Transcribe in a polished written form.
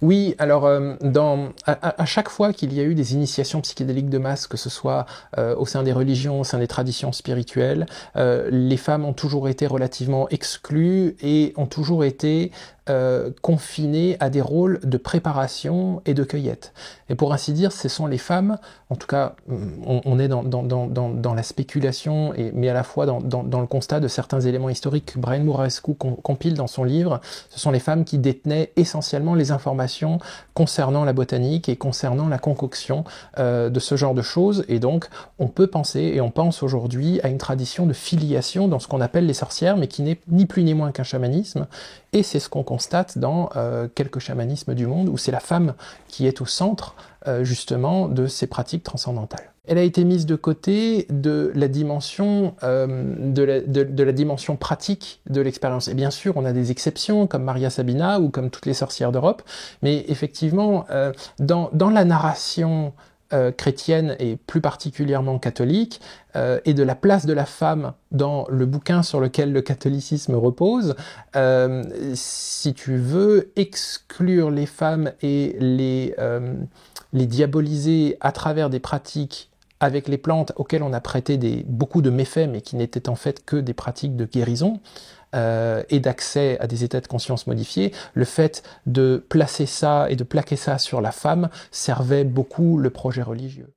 Oui, alors à chaque fois qu'il y a eu des initiations psychédéliques de masse, que ce soit au sein des religions, au sein des traditions spirituelles, les femmes ont toujours été relativement exclues et ont toujours été confinées à des rôles de préparation et de cueillette. Et pour ainsi dire, ce sont les femmes, en tout cas, on est dans la spéculation, mais à la fois dans le constat de certains éléments historiques que Brian Muraresku compile dans son livre, ce sont les femmes qui détenaient essentiellement les informations concernant la botanique et concernant la concoction de ce genre de choses. Et donc, on peut penser, et on pense aujourd'hui, à une tradition de filiation dans ce qu'on appelle les sorcières, mais qui n'est ni plus ni moins qu'un chamanisme. Et c'est ce qu'on constate dans quelques chamanismes du monde, où c'est la femme qui est au centre, justement, de ces pratiques transcendantales. Elle a été mise de côté de la dimension, de la dimension pratique de l'expérience. Et bien sûr, on a des exceptions, comme Maria Sabina ou comme toutes les sorcières d'Europe, mais effectivement, dans la narration chrétienne et plus particulièrement catholique, et de la place de la femme dans le bouquin sur lequel le catholicisme repose, si tu veux exclure les femmes et les diaboliser à travers des pratiques avec les plantes auxquelles on a prêté beaucoup de méfaits, mais qui n'étaient en fait que des pratiques de guérison, et d'accès à des états de conscience modifiés, le fait de placer ça et de plaquer ça sur la femme servait beaucoup le projet religieux.